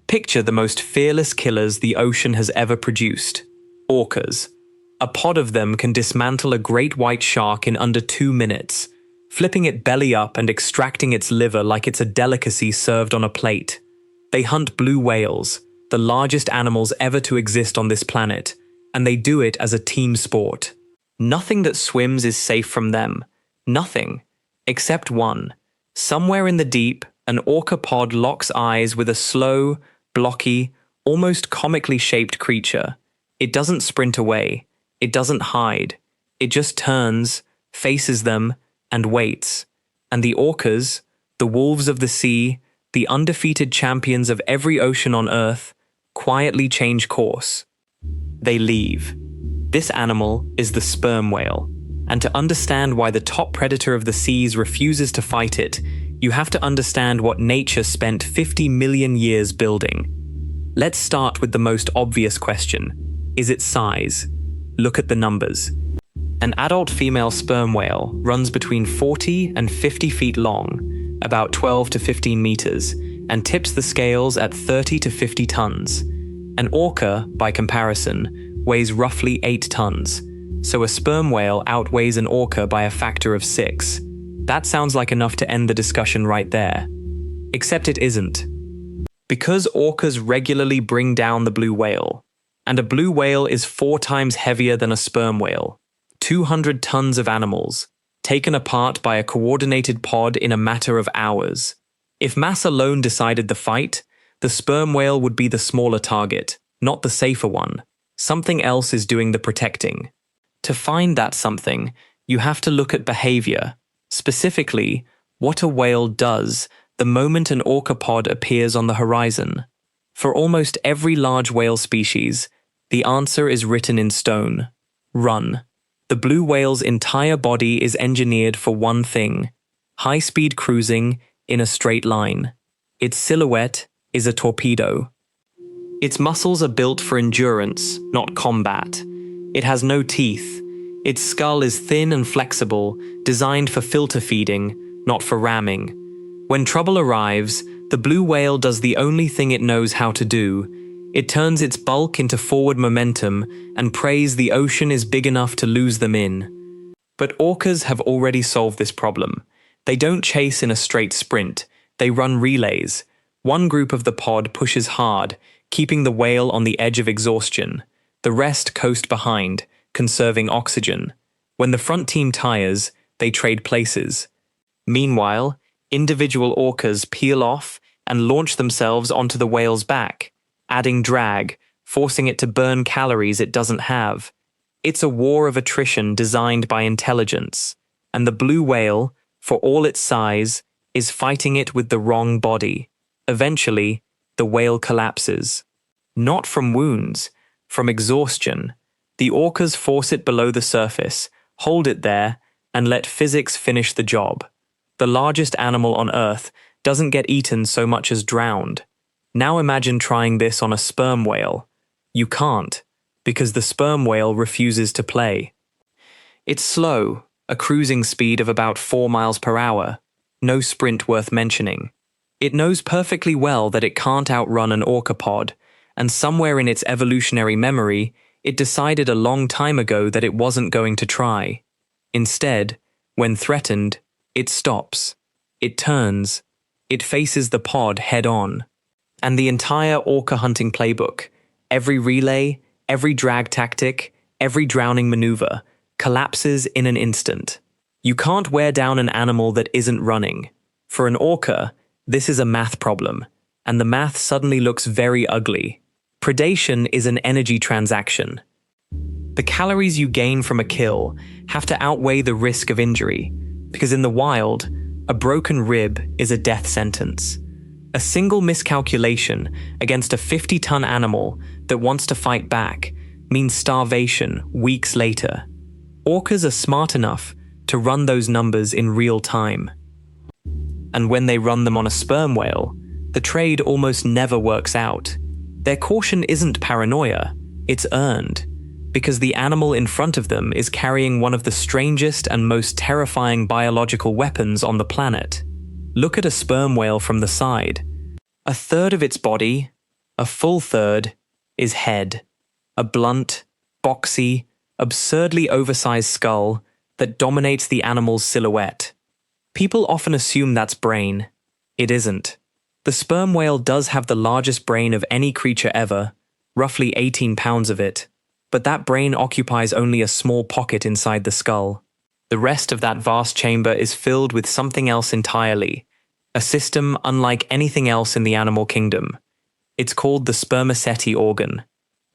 Picture the most fearless killers the ocean has ever produced. Orcas. A pod of them can dismantle a great white shark in under 2 minutes, flipping it belly up and extracting its liver like it's a delicacy served on a plate. They hunt blue whales, the largest animals ever to exist on this planet, and they do it as a team sport. Nothing that swims is safe from them. Nothing. Except one. Somewhere in the deep, an orca pod locks eyes with a slow, blocky, almost comically shaped creature. It doesn't sprint away. It doesn't hide. It just turns, faces them, and waits. And the orcas, the wolves of the sea, the undefeated champions of every ocean on Earth, quietly change course. They leave. This animal is the sperm whale. And to understand why the top predator of the seas refuses to fight it, you have to understand what nature spent 50 million years building. Let's start with the most obvious question. Is its size? Look at the numbers. An adult female sperm whale runs between 40 and 50 feet long, about 12 to 15 meters, and tips the scales at 30 to 50 tons. An orca, by comparison, weighs roughly 8 tons, so a sperm whale outweighs an orca by a factor of 6. That sounds like enough to end the discussion right there. Except it isn't. Because orcas regularly bring down the blue whale, and a blue whale is 4 times heavier than a sperm whale, 200 tons of animals, taken apart by a coordinated pod in a matter of hours. If mass alone decided the fight, the sperm whale would be the smaller target, not the safer one. Something else is doing the protecting. To find that something, you have to look at behavior, specifically, what a whale does the moment an orca pod appears on the horizon. For almost every large whale species, the answer is written in stone. Run. The blue whale's entire body is engineered for one thing: high-speed cruising in a straight line. Its silhouette is a torpedo. Its muscles are built for endurance, not combat. It has no teeth. Its skull is thin and flexible, designed for filter feeding, not for ramming. When trouble arrives, the blue whale does the only thing it knows how to do. It turns its bulk into forward momentum and prays the ocean is big enough to lose them in. But orcas have already solved this problem. They don't chase in a straight sprint. They run relays. One group of the pod pushes hard, keeping the whale on the edge of exhaustion. The rest coast behind, conserving oxygen. When the front team tires, they trade places. Meanwhile, individual orcas peel off and launch themselves onto the whale's back, adding drag, forcing it to burn calories it doesn't have. It's a war of attrition designed by intelligence, and the blue whale, for all its size, is fighting it with the wrong body. Eventually, the whale collapses. Not from wounds, from exhaustion. The orcas force it below the surface, hold it there, and let physics finish the job. The largest animal on Earth doesn't get eaten so much as drowned. Now imagine trying this on a sperm whale. You can't, because the sperm whale refuses to play. It's slow, a cruising speed of about 4 miles per hour. No sprint worth mentioning. It knows perfectly well that it can't outrun an orca pod, and somewhere in its evolutionary memory, it decided a long time ago that it wasn't going to try. Instead, when threatened, it stops. It turns. It faces the pod head-on. And the entire orca hunting playbook, every relay, every drag tactic, every drowning maneuver, collapses in an instant. You can't wear down an animal that isn't running. For an orca, this is a math problem, and the math suddenly looks very ugly. Predation is an energy transaction. The calories you gain from a kill have to outweigh the risk of injury, because in the wild, a broken rib is a death sentence. A single miscalculation against a 50-ton animal that wants to fight back means starvation weeks later. Orcas are smart enough to run those numbers in real time. And when they run them on a sperm whale, the trade almost never works out. Their caution isn't paranoia, it's earned, because the animal in front of them is carrying one of the strangest and most terrifying biological weapons on the planet. Look at a sperm whale from the side. A third of its body, A full third is head, a blunt, boxy, absurdly oversized skull that dominates the animal's silhouette. People often assume that's brain. It isn't. The sperm whale does have the largest brain of any creature ever, roughly 18 pounds of it, but that brain occupies only a small pocket inside the skull. The rest of that vast chamber is filled with something else entirely, a system unlike anything else in the animal kingdom. It's called the spermaceti organ.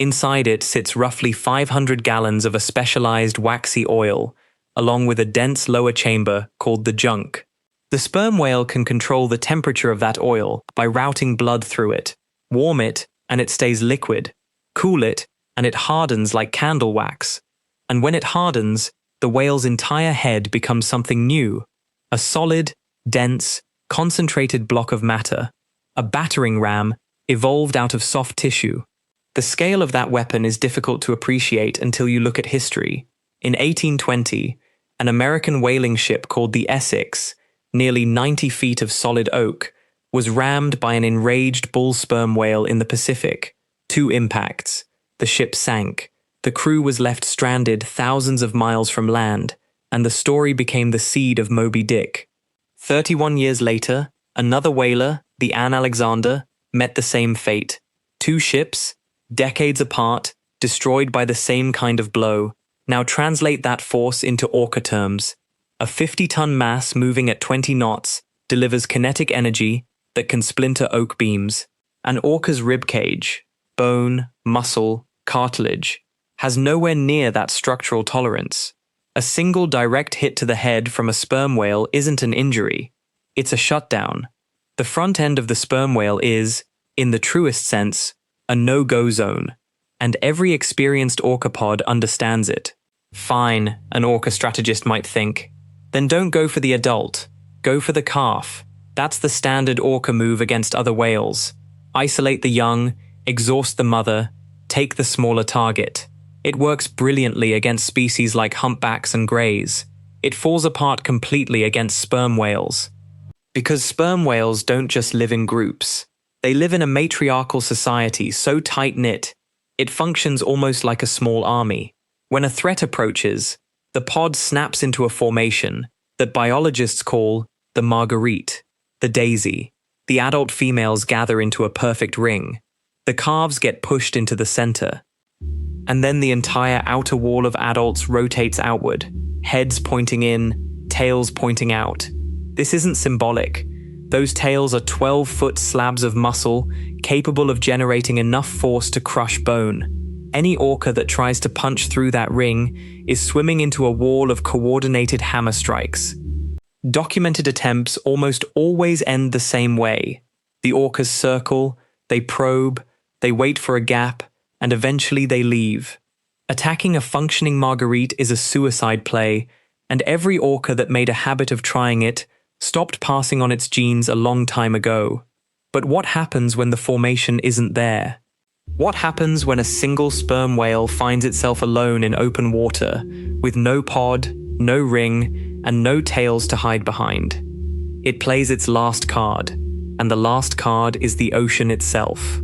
Inside it sits roughly 500 gallons of a specialized waxy oil, along with a dense lower chamber called the junk. The sperm whale can control the temperature of that oil by routing blood through it, warm it, and it stays liquid, cool it, and it hardens like candle wax. And when it hardens, the whale's entire head becomes something new, a solid, dense, concentrated block of matter, a battering ram evolved out of soft tissue. The scale of that weapon is difficult to appreciate until you look at history. In 1820, an American whaling ship called the Essex, nearly 90 feet of solid oak, was rammed by an enraged bull sperm whale in the Pacific. 2 impacts. The ship sank. The crew was left stranded thousands of miles from land, and the story became the seed of Moby Dick. 31 years later, another whaler, the Anne Alexander, met the same fate. 2 ships, decades apart, destroyed by the same kind of blow. Now translate that force into Orca terms. A 50-ton mass moving at 20 knots delivers kinetic energy that can splinter oak beams. An orca's ribcage, bone, muscle, cartilage, has nowhere near that structural tolerance. A single direct hit to the head from a sperm whale isn't an injury. It's a shutdown. The front end of the sperm whale is, in the truest sense, a no-go zone, and every experienced orcapod understands it. Fine, an orca strategist might think. Then don't go for the adult. Go for the calf. That's the standard orca move against other whales. Isolate the young, exhaust the mother, take the smaller target. It works brilliantly against species like humpbacks and greys. It falls apart completely against sperm whales. Because sperm whales don't just live in groups. They live in a matriarchal society so tight-knit, it functions almost like a small army. When a threat approaches, the pod snaps into a formation that biologists call the Marguerite, the daisy. The adult females gather into a perfect ring. The calves get pushed into the center. And then the entire outer wall of adults rotates outward, heads pointing in, tails pointing out. This isn't symbolic. Those tails are 12-foot slabs of muscle capable of generating enough force to crush bone. Any orca that tries to punch through that ring is swimming into a wall of coordinated hammer strikes. Documented attempts almost always end the same way. The orcas circle, they probe, they wait for a gap, and eventually they leave. Attacking a functioning Marguerite is a suicide play, and every orca that made a habit of trying it stopped passing on its genes a long time ago. But what happens when the formation isn't there? What happens when a single sperm whale finds itself alone in open water, with no pod, no ring, and no tails to hide behind? It plays its last card, and the last card is the ocean itself.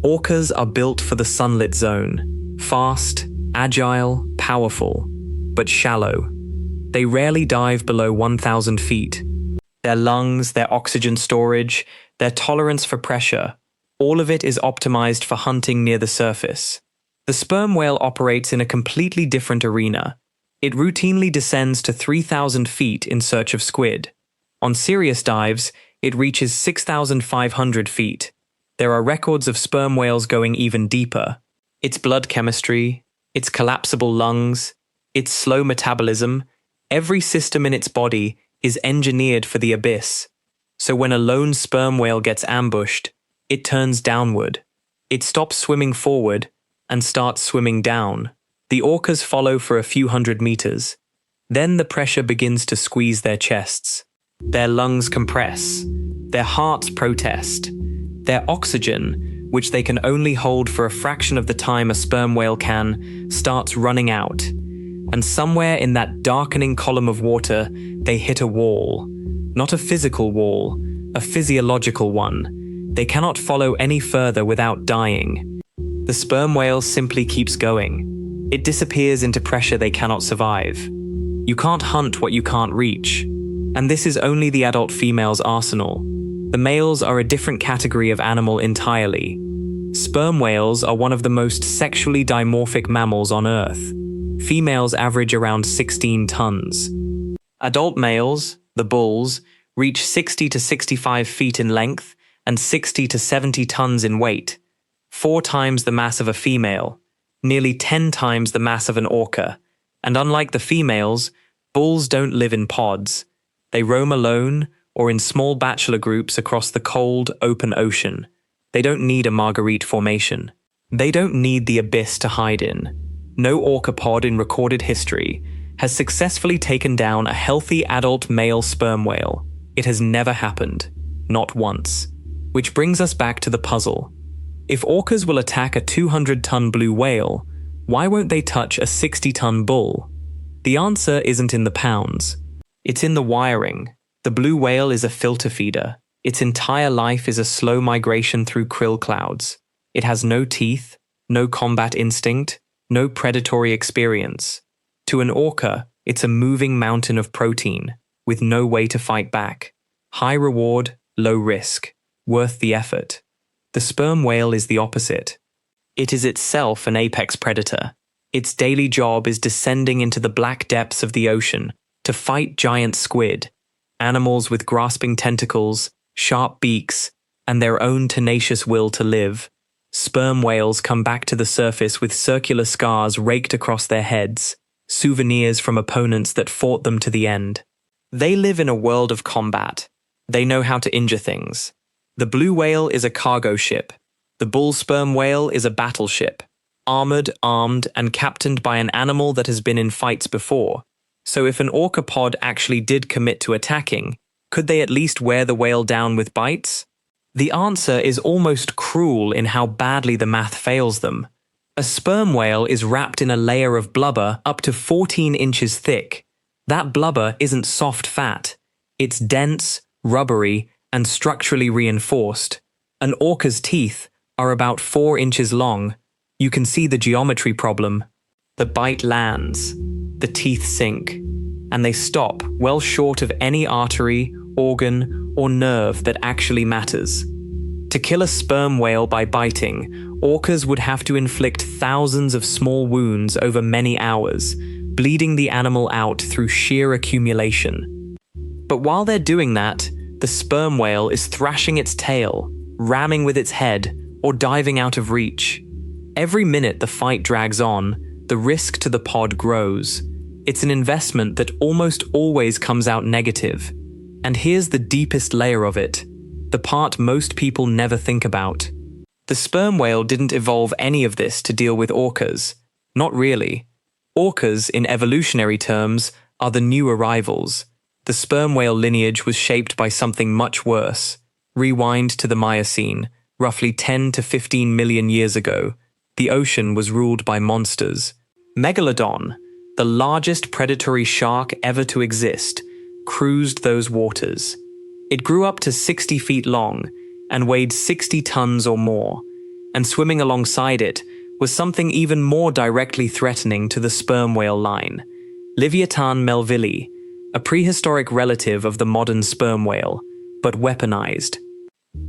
Orcas are built for the sunlit zone. Fast, agile, powerful, but shallow. They rarely dive below 1,000 feet. Their lungs, their oxygen storage, their tolerance for pressure, all of it is optimized for hunting near the surface. The sperm whale operates in a completely different arena. It routinely descends to 3,000 feet in search of squid. On serious dives, it reaches 6,500 feet. There are records of sperm whales going even deeper. Its blood chemistry, its collapsible lungs, its slow metabolism, every system in its body is engineered for the abyss. So when a lone sperm whale gets ambushed, it turns downward. It stops swimming forward and starts swimming down. The orcas follow for a few hundred meters. Then the pressure begins to squeeze their chests. Their lungs compress. Their hearts protest. Their oxygen, which they can only hold for a fraction of the time a sperm whale can, starts running out. And somewhere in that darkening column of water, they hit a wall. Not a physical wall, a physiological one. They cannot follow any further without dying. The sperm whale simply keeps going. It disappears into pressure they cannot survive. You can't hunt what you can't reach. And this is only the adult female's arsenal. The males are a different category of animal entirely. Sperm whales are one of the most sexually dimorphic mammals on Earth. Females average around 16 tons. Adult males, the bulls, reach 60 to 65 feet in length and 60 to 70 tons in weight, 4 times the mass of a female, nearly 10 times the mass of an orca. And unlike the females, bulls don't live in pods. They roam alone or in small bachelor groups across the cold, open ocean. They don't need a Marguerite formation. They don't need the abyss to hide in. No orca pod in recorded history has successfully taken down a healthy adult male sperm whale. It has never happened. Not once. Which brings us back to the puzzle. If orcas will attack a 200-ton blue whale, why won't they touch a 60-ton bull? The answer isn't in the pounds. It's in the wiring. The blue whale is a filter feeder. Its entire life is a slow migration through krill clouds. It has no teeth, no combat instinct, no predatory experience. To an orca, it's a moving mountain of protein, with no way to fight back. High reward, low risk. Worth the effort. The sperm whale is the opposite. It is itself an apex predator. Its daily job is descending into the black depths of the ocean to fight giant squid, animals with grasping tentacles, sharp beaks, and their own tenacious will to live. Sperm whales come back to the surface with circular scars raked across their heads, souvenirs from opponents that fought them to the end. They live in a world of combat. They know how to injure things. The blue whale is a cargo ship. The bull sperm whale is a battleship, armored, armed, and captained by an animal that has been in fights before. So if an orca pod actually did commit to attacking, could they at least wear the whale down with bites? The answer is almost cruel in how badly the math fails them. A sperm whale is wrapped in a layer of blubber up to 14 inches thick. That blubber isn't soft fat. It's dense, rubbery, and structurally reinforced. An orca's teeth are about 4 inches long. You can see the geometry problem. The bite lands. The teeth sink. And they stop well short of any artery, organ, or nerve that actually matters. To kill a sperm whale by biting, orcas would have to inflict thousands of small wounds over many hours, bleeding the animal out through sheer accumulation. But while they're doing that, the sperm whale is thrashing its tail, ramming with its head, or diving out of reach. Every minute the fight drags on, the risk to the pod grows. It's an investment that almost always comes out negative. And here's the deepest layer of it, the part most people never think about. The sperm whale didn't evolve any of this to deal with orcas. Not really. Orcas, in evolutionary terms, are the new arrivals. The sperm whale lineage was shaped by something much worse. Rewind to the Miocene, roughly 10 to 15 million years ago. The ocean was ruled by monsters. Megalodon, the largest predatory shark ever to exist, cruised those waters. It grew up to 60 feet long and weighed 60 tons or more, and swimming alongside it was something even more directly threatening to the sperm whale line, Leviathan melvilli, a prehistoric relative of the modern sperm whale, but weaponized.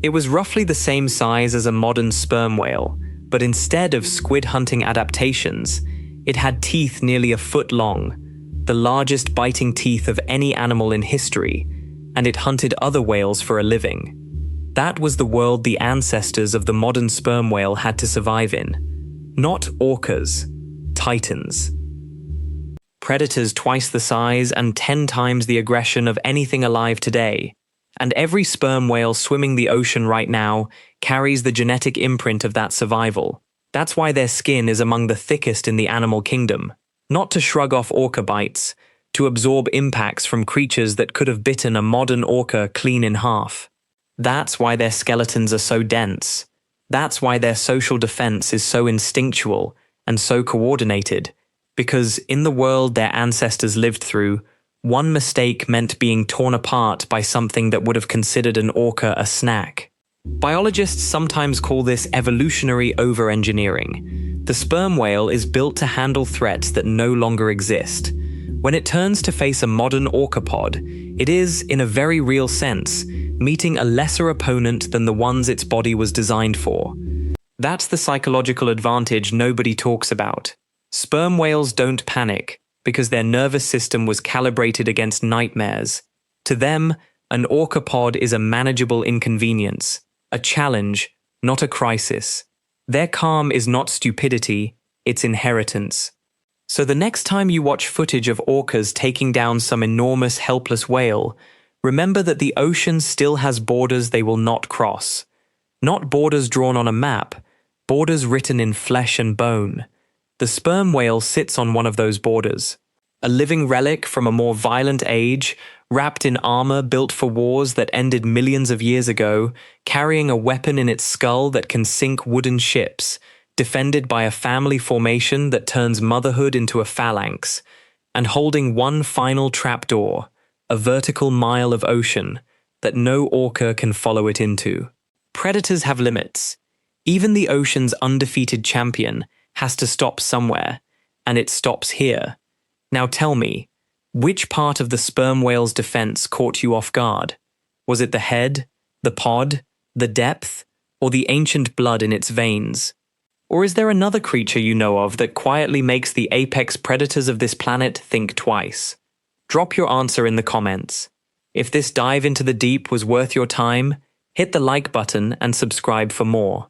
It was roughly the same size as a modern sperm whale, but instead of squid hunting adaptations, it had teeth nearly a foot long, the largest biting teeth of any animal in history, and it hunted other whales for a living. That was the world the ancestors of the modern sperm whale had to survive in. Not orcas, titans. Predators twice the size and 10 times the aggression of anything alive today. And every sperm whale swimming the ocean right now carries the genetic imprint of that survival. That's why their skin is among the thickest in the animal kingdom. Not to shrug off orca bites, to absorb impacts from creatures that could have bitten a modern orca clean in half. That's why their skeletons are so dense. That's why their social defense is so instinctual and so coordinated. Because in the world their ancestors lived through, one mistake meant being torn apart by something that would have considered an orca a snack. Biologists sometimes call this evolutionary over-engineering. The sperm whale is built to handle threats that no longer exist. When it turns to face a modern orcapod, it is, in a very real sense, meeting a lesser opponent than the ones its body was designed for. That's the psychological advantage nobody talks about. Sperm whales don't panic, because their nervous system was calibrated against nightmares. To them, an orcapod is a manageable inconvenience, a challenge, not a crisis. Their calm is not stupidity, it's inheritance. So the next time you watch footage of orcas taking down some enormous, helpless whale, remember that the ocean still has borders they will not cross. Not borders drawn on a map, borders written in flesh and bone. The sperm whale sits on one of those borders. A living relic from a more violent age, wrapped in armor built for wars that ended millions of years ago, carrying a weapon in its skull that can sink wooden ships, defended by a family formation that turns motherhood into a phalanx, and holding one final trapdoor, a vertical mile of ocean that no orca can follow it into. Predators have limits. Even the ocean's undefeated champion has to stop somewhere, and it stops here. Now tell me, which part of the sperm whale's defense caught you off guard? Was it the head, the pod, the depth, or the ancient blood in its veins? Or is there another creature you know of that quietly makes the apex predators of this planet think twice? Drop your answer in the comments. If this dive into the deep was worth your time, hit the like button and subscribe for more.